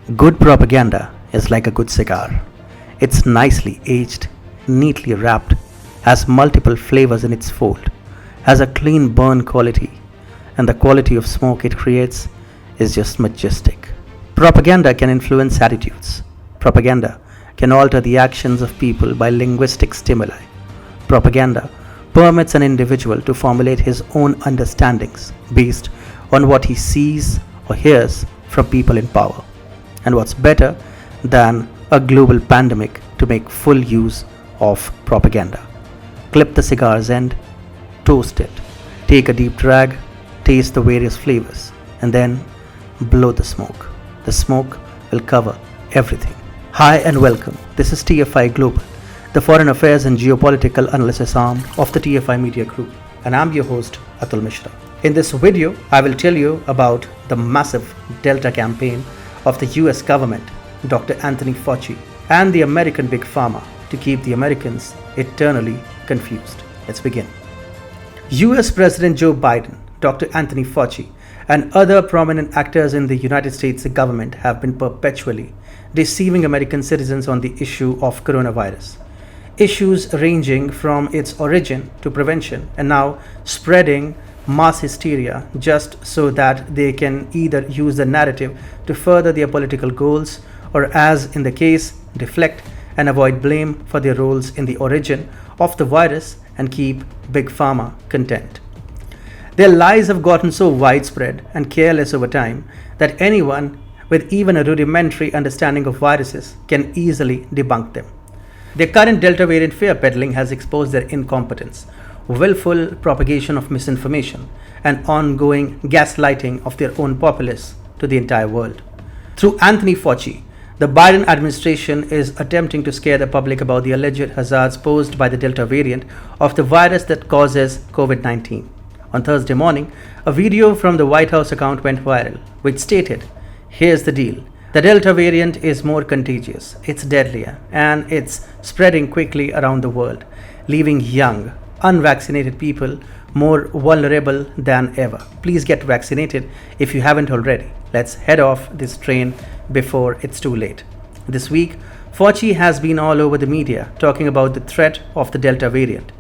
Good propaganda is like a good cigar. It's nicely aged, neatly wrapped, has multiple flavors in its fold, has a clean burn quality, and the quality of smoke it creates is just majestic. Propaganda can influence attitudes. Propaganda can alter the actions of people by linguistic stimuli. Propaganda permits an individual to formulate his own understandings based on what he sees or hears from people in power. And what's better than a global pandemic to make full use of propaganda? Clip the cigar's end, toast it, take a deep drag, taste the various flavors, and then blow the smoke. The smoke will cover everything. Hi and welcome. This is TFI Global, the foreign affairs and geopolitical analysis arm of the TFI Media Group, and I'm your host Atul Mishra. In this video, I will tell you about the massive Delta campaign of the US government, Dr. Anthony Fauci, and the American Big Pharma to keep the Americans eternally confused. Let's begin. US President Joe Biden, Dr. Anthony Fauci, and other prominent actors in the United States government have been perpetually deceiving American citizens on the issue of coronavirus. Issues ranging from its origin to prevention and now spreading mass hysteria just so that they can either use the narrative to further their political goals or, as in the case, deflect and avoid blame for their roles in the origin of the virus and keep Big Pharma content. Their lies have gotten so widespread and careless over time that anyone with even a rudimentary understanding of viruses can easily debunk them. Their current Delta variant fear peddling has exposed their incompetence, willful propagation of misinformation, and ongoing gaslighting of their own populace to the entire world. Through Anthony Fauci, the Biden administration is attempting to scare the public about the alleged hazards posed by the Delta variant of the virus that causes COVID-19. On Thursday morning, a video from the White House account went viral, which stated, "Here's the deal. The Delta variant is more contagious, it's deadlier, and it's spreading quickly around the world, leaving young, unvaccinated people more vulnerable than ever. Please get vaccinated if you haven't already. Let's head off this train before it's too late." This week, Fauci has been all over the media talking about the threat of the Delta variant.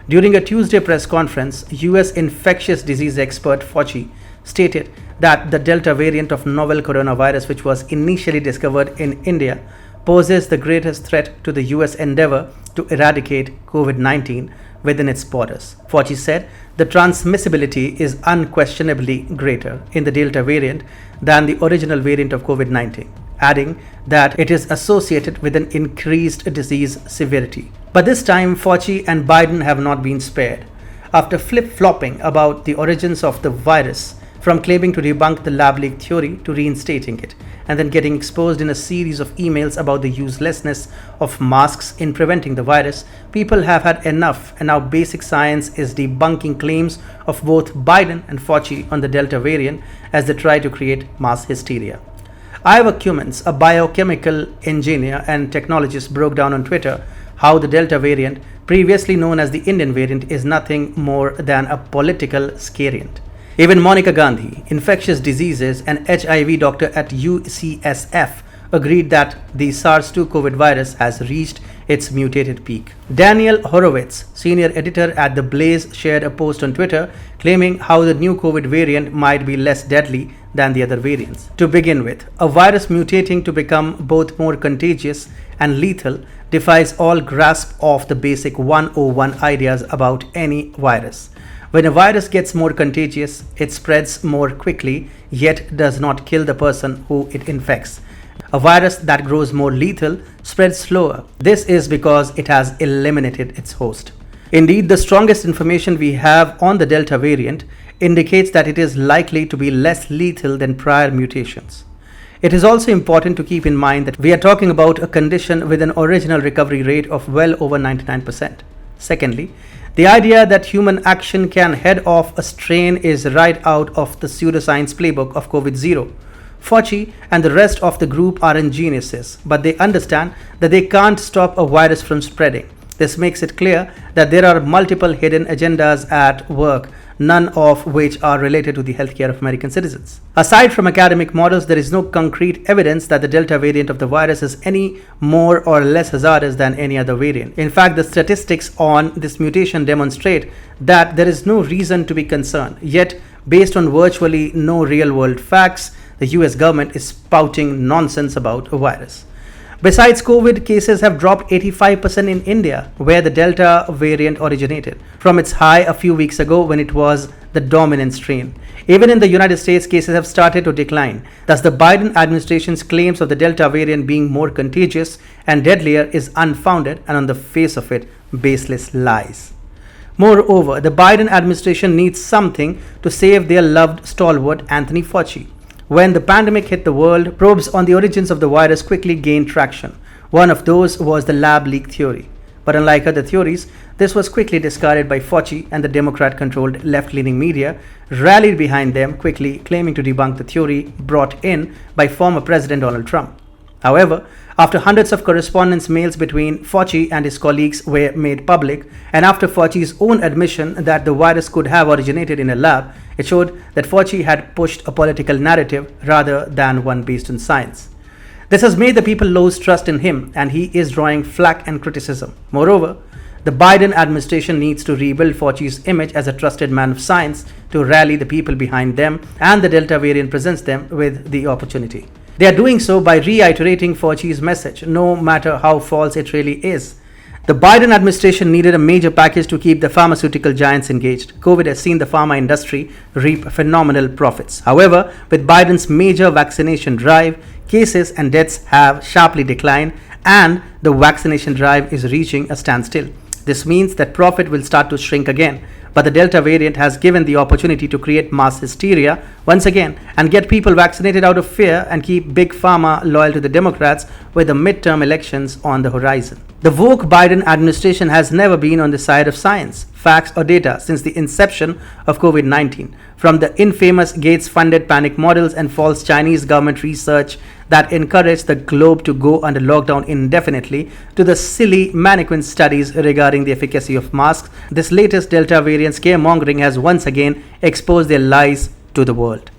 During a Tuesday press conference, US infectious disease expert Fauci stated that the Delta variant of novel coronavirus, which was initially discovered in India, poses the greatest threat to the US endeavor to eradicate COVID-19 within its borders. Fauci said the transmissibility is unquestionably greater in the Delta variant than the original variant of COVID-19, adding that it is associated with an increased disease severity. But this time, Fauci and Biden have not been spared. After flip-flopping about the origins of the virus, from claiming to debunk the lab leak theory to reinstating it, and then getting exposed in a series of emails about the uselessness of masks in preventing the virus, people have had enough, and now basic science is debunking claims of both Biden and Fauci on the Delta variant as they try to create mass hysteria. Ivor Cummins, a biochemical engineer and technologist, broke down on Twitter how the Delta variant, previously known as the Indian variant, is nothing more than a political scariant. Even Monica Gandhi, infectious diseases and HIV doctor at UCSF, agreed that the SARS-2 COVID virus has reached its mutated peak. Daniel Horowitz, senior editor at The Blaze, shared a post on Twitter claiming how the new COVID variant might be less deadly than the other variants. To begin with, a virus mutating to become both more contagious and lethal defies all grasp of the basic 101 ideas about any virus. When a virus gets more contagious, it spreads more quickly, yet does not kill the person who it infects. A virus that grows more lethal spreads slower. This is because it has eliminated its host. Indeed, the strongest information we have on the Delta variant indicates that it is likely to be less lethal than prior mutations. It is also important to keep in mind that we are talking about a condition with an original recovery rate of well over 99%. Secondly, the idea that human action can head off a strain is right out of the pseudoscience playbook of COVID-0. Fauci and the rest of the group aren't geniuses, but they understand that they can't stop a virus from spreading. This makes it clear that there are multiple hidden agendas at work, none of which are related to the healthcare of American citizens. Aside from academic models, there is no concrete evidence that the Delta variant of the virus is any more or less hazardous than any other variant. In fact, the statistics on this mutation demonstrate that there is no reason to be concerned. Yet, based on virtually no real-world facts, the US government is spouting nonsense about a virus. Besides, COVID cases have dropped 85% in India, where the Delta variant originated, from its high a few weeks ago when it was the dominant strain. Even in the United States, cases have started to decline. Thus, the Biden administration's claims of the Delta variant being more contagious and deadlier is unfounded and, on the face of it, baseless lies. Moreover, the Biden administration needs something to save their loved stalwart Anthony Fauci. When the pandemic hit the world, probes on the origins of the virus quickly gained traction. One of those was the lab leak theory. But unlike other theories, this was quickly discarded by Fauci, and the Democrat-controlled left-leaning media rallied behind them, quickly claiming to debunk the theory brought in by former President Donald Trump. However, after hundreds of correspondence mails between Fauci and his colleagues were made public, and after Fauci's own admission that the virus could have originated in a lab, it showed that Fauci had pushed a political narrative rather than one based on science. This has made the people lose trust in him, and he is drawing flack and criticism. Moreover, the Biden administration needs to rebuild Fauci's image as a trusted man of science to rally the people behind them, and the Delta variant presents them with the opportunity. They are doing so by reiterating Fauci's message, no matter how false it really is. The Biden administration needed a major package to keep the pharmaceutical giants engaged. COVID has seen the pharma industry reap phenomenal profits. However, with Biden's major vaccination drive, cases and deaths have sharply declined, and the vaccination drive is reaching a standstill. This means that profit will start to shrink again. But the Delta variant has given the opportunity to create mass hysteria once again and get people vaccinated out of fear and keep Big Pharma loyal to the Democrats with the midterm elections on the horizon. The woke Biden administration has never been on the side of science, facts, or data since the inception of COVID-19. From the infamous Gates-funded panic models and false Chinese government research that encouraged the globe to go under lockdown indefinitely to the silly mannequin studies regarding the efficacy of masks, this latest Delta variant scaremongering has once again exposed their lies to the world.